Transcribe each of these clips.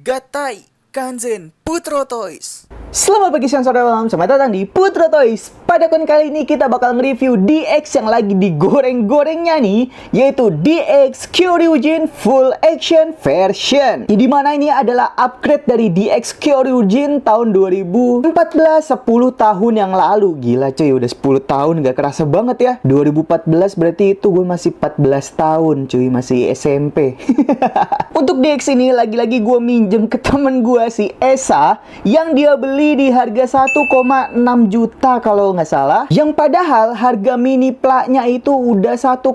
Gatai, Kanzen, Putro Toys. Selamat pagi, siang, sore, malam. Selamat datang di Putro Toys. Pada konten kali ini kita bakal nge-review DX yang lagi digoreng-gorengnya nih, yaitu DX Kyoryujin Full Action Version. Dimana ini adalah upgrade dari DX Kyoryujin tahun 2014, 10 tahun yang lalu. Gila cuy, udah 10 tahun, gak kerasa banget ya. 2014 berarti itu gue masih 14 tahun cuy, masih SMP. Untuk DX ini lagi-lagi gue minjem ke temen gue si Esa, yang dia beli di harga 1,6 juta kalau nggak salah, yang padahal harga mini pla-nya itu udah 1,1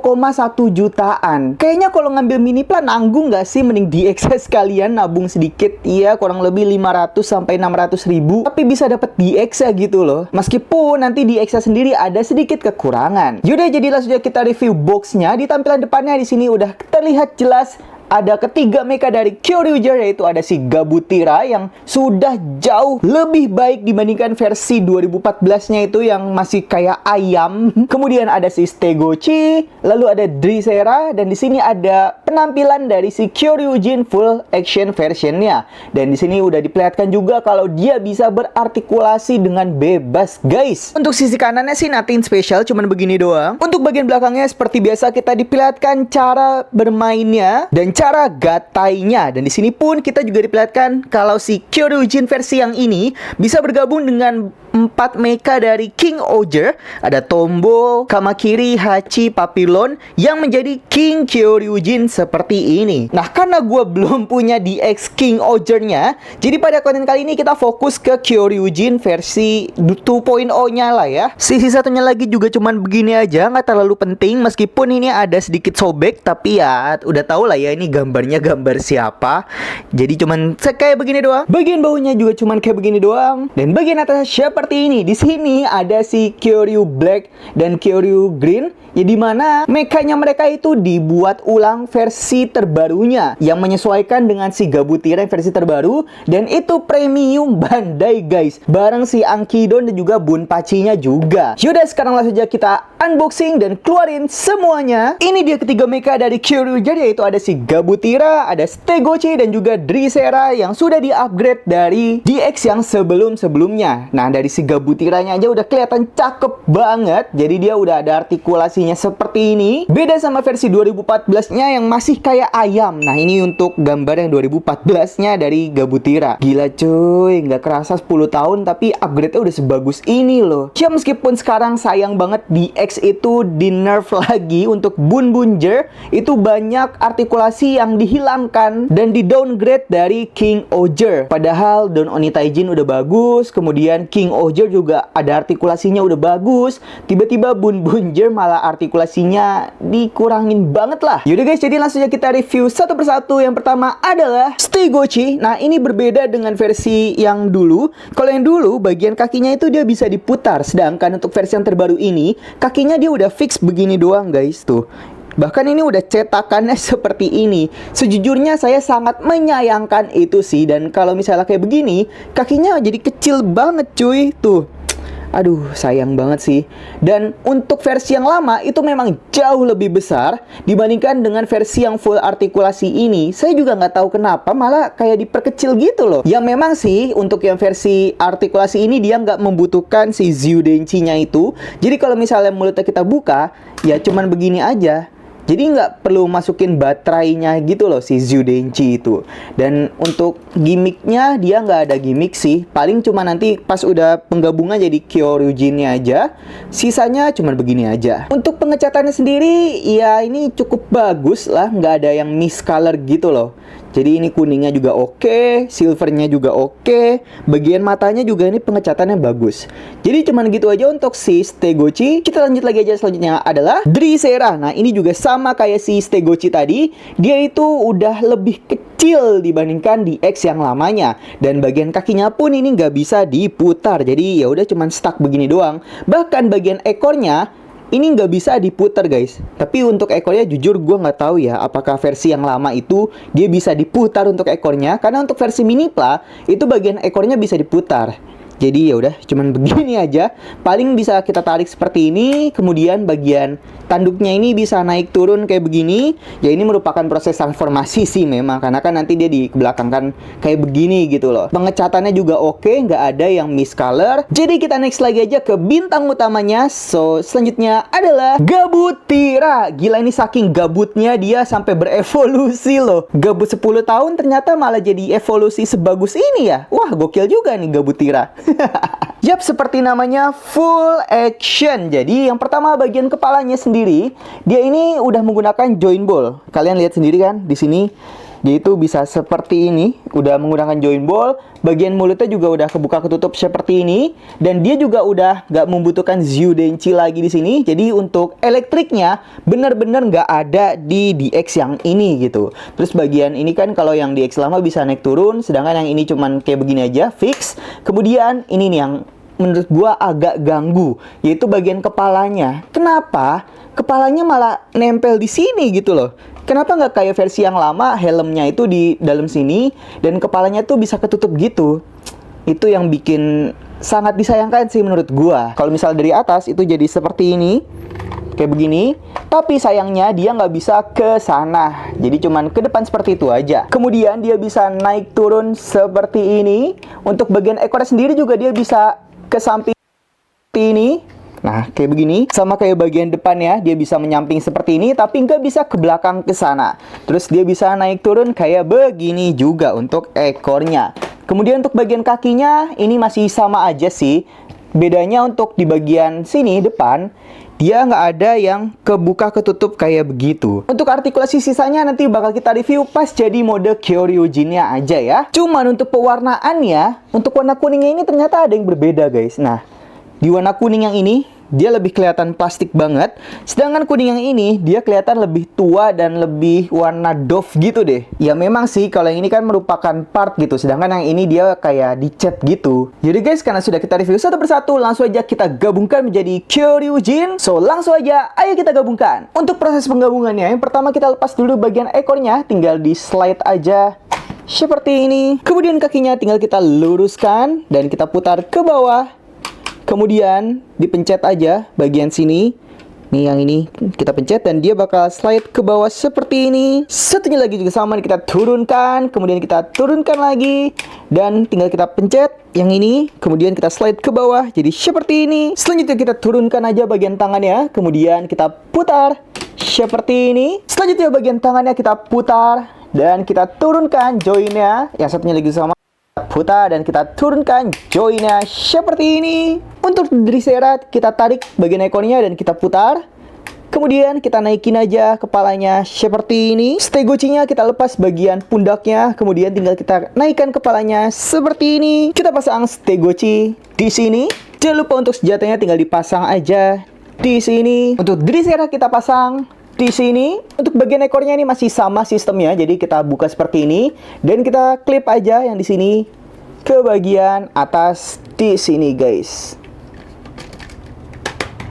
jutaan. Kayaknya kalau ngambil mini pla nanggung nggak sih? Mending DX sekalian nabung sedikit, iya kurang lebih 500 sampai 600 ribu, tapi bisa dapat DX ya gitu loh. Meskipun nanti DX sendiri ada sedikit kekurangan. Yaudah, jadi langsung aja kita review boxnya. Di tampilan depannya di sini udah terlihat jelas ada ketiga mecha dari Kyoryuger, yaitu ada si Gabutira yang sudah jauh lebih baik dibandingkan versi 2014-nya itu yang masih kayak ayam. Kemudian ada si Stegochi, lalu ada Drissera, dan di sini ada penampilan dari si Kyoryujin Full Action versionnya. Dan di sini udah diperlihatkan juga kalau dia bisa berartikulasi dengan bebas, guys. Untuk sisi kanannya sih nothing special, cuman begini doang. Untuk bagian belakangnya seperti biasa kita diperlihatkan cara bermainnya dan cara gatainya, dan di sini pun kita juga diperlihatkan kalau si Kyoryujin versi yang ini bisa bergabung dengan 4 mecha dari King Oger. Ada Tombo, Kamakiri, Hachi, Papillon yang menjadi King Kyoryujin seperti ini. Nah, karena gue belum punya DX King Oger-nya, jadi pada konten kali ini kita fokus ke Kyoryujin versi 2.0-nya lah ya. Sisi satunya lagi juga cuman begini aja, nggak terlalu penting, meskipun ini ada sedikit sobek, tapi ya udah tau lah ya ini gambarnya gambar siapa. Jadi cuman kayak begini doang. Bagian bawahnya juga cuman kayak begini doang. Dan bagian atas seperti ini. Di sini ada si Kyoryu Black dan Kyoryu Green, ya dimana mekanya mereka itu dibuat ulang versi terbarunya yang menyesuaikan dengan si Gabutira versi terbaru, dan itu premium Bandai guys, bareng si Ankidon dan juga Bunpachi-nya juga. Yaudah, sekarang langsung aja kita unboxing dan keluarin semuanya. Ini dia ketiga mecha dari Kyoryuger, yaitu ada si Gabutira, ada Stegochi, dan juga Drissera yang sudah di-upgrade dari DX yang sebelum-sebelumnya. Nah, dari si Gabutiranya aja udah kelihatan cakep banget. Jadi dia udah ada artikulasinya seperti ini. Beda sama versi 2014-nya yang masih kayak ayam. Nah, ini untuk gambar yang 2014-nya dari Gabutira. Gila cuy, nggak kerasa 10 tahun tapi upgrade-nya udah sebagus ini loh. Ya meskipun sekarang sayang banget DX itu di nerf lagi untuk Bunbunjer, itu banyak artikulasi yang dihilangkan dan di downgrade dari King Oger. Padahal Don Onitaijin udah bagus, kemudian King Oger juga ada artikulasinya udah bagus. Tiba-tiba Bunbunjer malah artikulasinya dikurangin banget lah. Yaudah guys, jadi langsung aja kita review satu persatu. Yang pertama adalah Stegochi. Nah, ini berbeda dengan versi yang dulu. Kalau yang dulu bagian kakinya itu dia bisa diputar, sedangkan untuk versi yang terbaru ini kakinya dia udah fix begini doang guys, tuh. Bahkan ini udah cetakannya seperti ini. Sejujurnya saya sangat menyayangkan itu sih. Dan kalau misalnya kayak begini, kakinya jadi kecil banget cuy. Tuh, aduh sayang banget sih. Dan untuk versi yang lama itu memang jauh lebih besar dibandingkan dengan versi yang full artikulasi ini. Saya juga nggak tahu kenapa malah kayak diperkecil gitu loh. Yang memang sih untuk yang versi artikulasi ini dia nggak membutuhkan si Zyudenchi-nya itu. Jadi kalau misalnya mulutnya kita buka, ya cuman begini aja. Jadi nggak perlu masukin baterainya gitu loh si Zyudenchi itu. Dan untuk gimmicknya dia nggak ada gimmick sih. Paling cuma nanti pas udah penggabungan jadi Kyoryujinnya aja. Sisanya cuma begini aja. Untuk pengecatannya sendiri ya ini cukup bagus lah. Nggak ada yang miscolor gitu loh. Jadi ini kuningnya juga oke, silvernya juga oke, bagian matanya juga ini pengecatannya bagus. Jadi cuman gitu aja untuk si Stegochi. Kita lanjut lagi aja, selanjutnya adalah Drissera. Nah, ini juga sama kayak si Stegochi tadi, dia itu udah lebih kecil dibandingkan di X yang lamanya. Dan bagian kakinya pun ini nggak bisa diputar. Jadi ya udah cuman stuck begini doang. Bahkan bagian ekornya ini nggak bisa diputar guys. Tapi untuk ekornya jujur gue nggak tahu ya apakah versi yang lama itu dia bisa diputar untuk ekornya. Karena untuk versi mini pla itu bagian ekornya bisa diputar. Jadi ya udah, cuman begini aja. Paling bisa kita tarik seperti ini, kemudian bagian tanduknya ini bisa naik turun kayak begini. Ya ini merupakan proses transformasi sih memang, karena kan nanti dia dibelakangkan kayak begini gitu loh. Pengecatannya juga oke, nggak ada yang miscolor. Jadi kita next lagi aja ke bintang utamanya. So selanjutnya adalah Gabutira. Gila, ini saking gabutnya dia sampai berevolusi loh. Gabut 10 tahun ternyata malah jadi evolusi sebagus ini ya. Wah, gokil juga nih Gabutira. Yap, seperti namanya full action. Jadi yang pertama bagian kepalanya sendiri, dia ini udah menggunakan joint ball. Kalian lihat sendiri kan di sini. Dia itu bisa seperti ini, udah menggunakan joint ball. Bagian mulutnya juga udah kebuka ketutup seperti ini, dan dia juga udah nggak membutuhkan Zyudenchi lagi di sini. Jadi untuk elektriknya bener-bener nggak ada di DX yang ini gitu. Terus bagian ini kan kalau yang DX lama bisa naik turun, sedangkan yang ini cuman kayak begini aja fix. Kemudian ini nih yang menurut gua agak ganggu, yaitu bagian kepalanya. Kenapa kepalanya malah nempel di sini gitu loh? Kenapa nggak kayak versi yang lama, helmnya itu di dalam sini dan kepalanya tuh bisa ketutup gitu? Itu yang bikin sangat disayangkan sih menurut gua. Kalau misal dari atas itu jadi seperti ini, kayak begini, tapi sayangnya dia nggak bisa ke sana. Jadi cuman ke depan seperti itu aja. Kemudian dia bisa naik turun seperti ini. Untuk bagian ekornya sendiri juga dia bisa ke samping ini. Nah, kayak begini. Sama kayak bagian depannya, dia bisa menyamping seperti ini, tapi nggak bisa ke belakang ke sana. Terus dia bisa naik turun kayak begini juga untuk ekornya. Kemudian untuk bagian kakinya, ini masih sama aja sih. Bedanya untuk di bagian sini, depan, dia nggak ada yang kebuka ketutup kayak begitu. Untuk artikulasi sisanya nanti bakal kita review pas jadi mode Kyoryujin-nya aja ya. Cuman untuk pewarnaannya, untuk warna kuningnya ini ternyata ada yang berbeda guys. Nah, di warna kuning yang ini, dia lebih kelihatan plastik banget. Sedangkan kuning yang ini, dia kelihatan lebih tua dan lebih warna doff gitu deh. Ya memang sih, kalau yang ini kan merupakan part gitu. Sedangkan yang ini dia kayak dicat gitu. Jadi guys, karena sudah kita review satu persatu, langsung aja kita gabungkan menjadi Kyoryujin. So, langsung aja, ayo kita gabungkan. Untuk proses penggabungannya, yang pertama kita lepas dulu bagian ekornya. Tinggal di slide aja seperti ini. Kemudian kakinya tinggal kita luruskan dan kita putar ke bawah. Kemudian dipencet aja bagian sini. Nih yang ini kita pencet dan dia bakal slide ke bawah seperti ini. Satunya lagi juga sama, kita turunkan. Kemudian kita turunkan lagi. Dan tinggal kita pencet yang ini. Kemudian kita slide ke bawah. Jadi seperti ini. Selanjutnya kita turunkan aja bagian tangannya. Kemudian kita putar seperti ini. Selanjutnya bagian tangannya kita putar. Dan kita turunkan joinnya. Yang satunya lagi sama. Putar dan kita turunkan joinnya seperti ini. Untuk Drissera kita tarik bagian ekornya dan kita putar. Kemudian kita naikin aja kepalanya seperti ini. Stegochinya kita lepas bagian pundaknya. Kemudian tinggal kita naikkan kepalanya seperti ini. Kita pasang Stegochi di sini. Jangan lupa untuk senjatanya tinggal dipasang aja di sini. Untuk Drissera kita pasang di sini. Untuk bagian ekornya ini masih sama sistemnya. Jadi kita buka seperti ini dan kita klip aja yang di sini ke bagian atas di sini guys.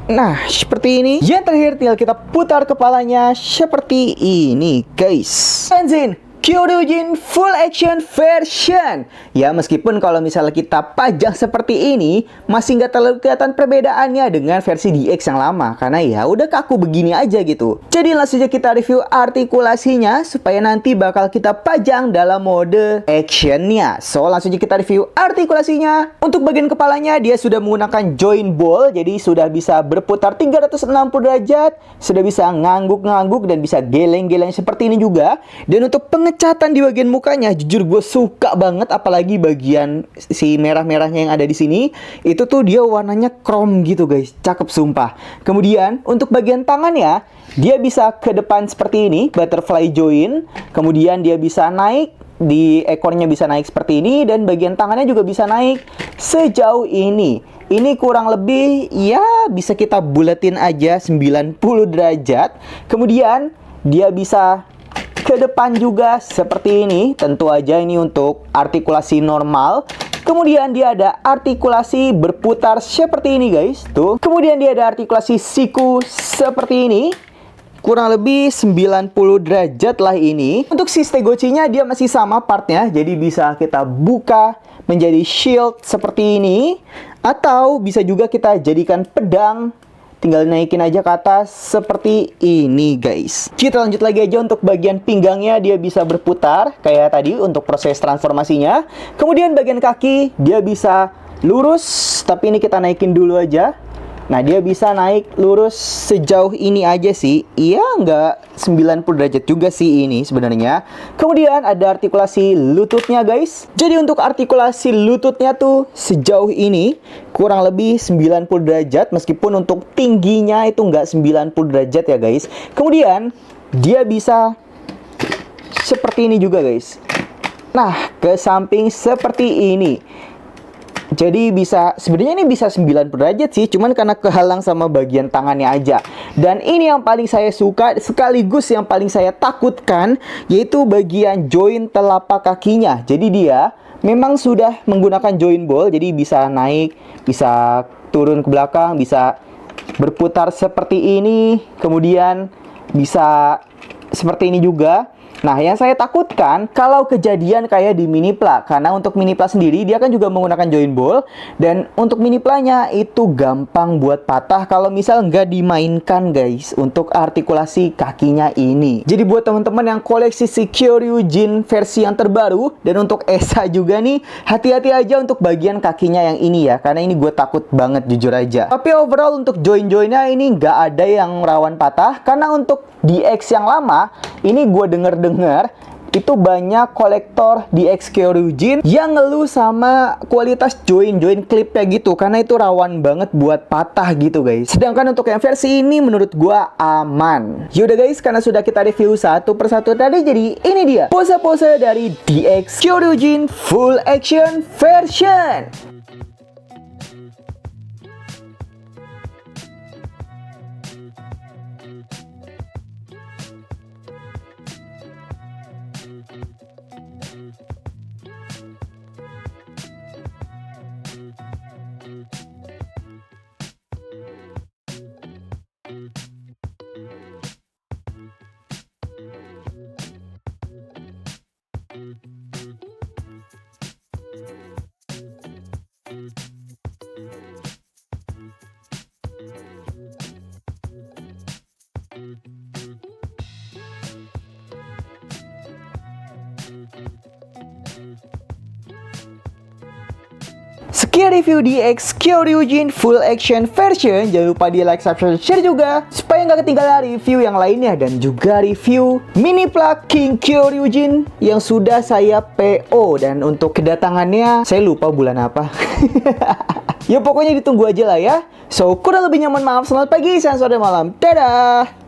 Nah, seperti ini. Yang terakhir tinggal kita putar kepalanya seperti ini guys. Benzin Kyoryujin Full Action Version. Ya, meskipun kalau misalnya kita pajang seperti ini, masih nggak terlalu kelihatan perbedaannya dengan versi DX yang lama. Karena ya udah kaku begini aja gitu. Jadi langsung aja kita review artikulasinya, supaya nanti bakal kita pajang dalam mode actionnya. So, langsung aja kita review artikulasinya. Untuk bagian kepalanya, dia sudah menggunakan joint ball. Jadi sudah bisa berputar 360 derajat. Sudah bisa ngangguk-ngangguk dan bisa geleng-geleng seperti ini juga. Dan untuk pengecatan di bagian mukanya, jujur gue suka banget, apalagi bagian si merah-merahnya yang ada di sini. Itu tuh dia warnanya chrome gitu guys, cakep sumpah. Kemudian untuk bagian tangannya, dia bisa ke depan seperti ini, butterfly joint. Kemudian dia bisa naik, di ekornya bisa naik seperti ini, dan bagian tangannya juga bisa naik sejauh ini. Ini kurang lebih ya bisa kita buletin aja 90 derajat. Kemudian dia bisa ke depan juga seperti ini. Tentu aja ini untuk artikulasi normal. Kemudian dia ada artikulasi berputar seperti ini guys. Tuh. Kemudian dia ada artikulasi siku seperti ini. kurang lebih 90 derajat lah ini. Untuk si Stegochi-nya dia masih sama partnya, jadi bisa kita buka menjadi shield seperti ini, atau bisa juga kita jadikan pedang. Tinggal naikin aja ke atas seperti ini guys. Kita lanjut lagi aja untuk bagian pinggangnya, dia bisa berputar kayak tadi untuk proses transformasinya. Kemudian bagian kaki dia bisa lurus, tapi ini kita naikin dulu aja. Nah, dia bisa naik lurus sejauh ini aja sih. Iya, nggak 90 derajat juga sih ini sebenarnya. Kemudian ada artikulasi lututnya guys. Jadi untuk artikulasi lututnya tuh sejauh ini kurang lebih 90 derajat. Meskipun untuk tingginya itu nggak 90 derajat ya guys. Kemudian dia bisa seperti ini juga guys. Nah, ke samping seperti ini. Jadi bisa, sebenarnya ini bisa 90 derajat sih, cuman karena kehalang sama bagian tangannya aja. Dan ini yang paling saya suka, sekaligus yang paling saya takutkan, yaitu bagian join telapak kakinya. Jadi dia memang sudah menggunakan join ball, jadi bisa naik, bisa turun ke belakang, bisa berputar seperti ini, kemudian bisa seperti ini juga. Nah, yang saya takutkan kalau kejadian kayak di Minipla, karena untuk Minipla sendiri dia kan juga menggunakan join ball, dan untuk Miniplanya itu gampang buat patah kalau misal nggak dimainkan guys untuk artikulasi kakinya ini. Jadi buat teman-teman yang koleksi si Kyoryujin versi yang terbaru, dan untuk Esa juga nih, hati-hati aja untuk bagian kakinya yang ini ya, karena ini gue takut banget jujur aja. Tapi overall untuk join-joinnya ini nggak ada yang rawan patah, karena untuk DX yang lama, ini gue denger-dengar itu banyak kolektor DX Kyoryujin yang ngeluh sama kualitas join klipnya gitu, karena itu rawan banget buat patah gitu guys. Sedangkan untuk yang versi ini menurut gue aman. Yaudah guys, karena sudah kita review satu persatu tadi, jadi ini dia pose-pose dari DX Kyoryujin Full Action Version. Sekian review DX Kyoryujin Full Action Version. Jangan lupa di like, subscribe, share juga supaya nggak ketinggalan review yang lainnya, dan juga review Minipla King Kyoryujin yang sudah saya PO, dan untuk kedatangannya saya lupa bulan apa. Ya pokoknya ditunggu aja lah ya. So kurang lebihnya mohon maaf, selamat pagi, siang, sore, malam. Dadah.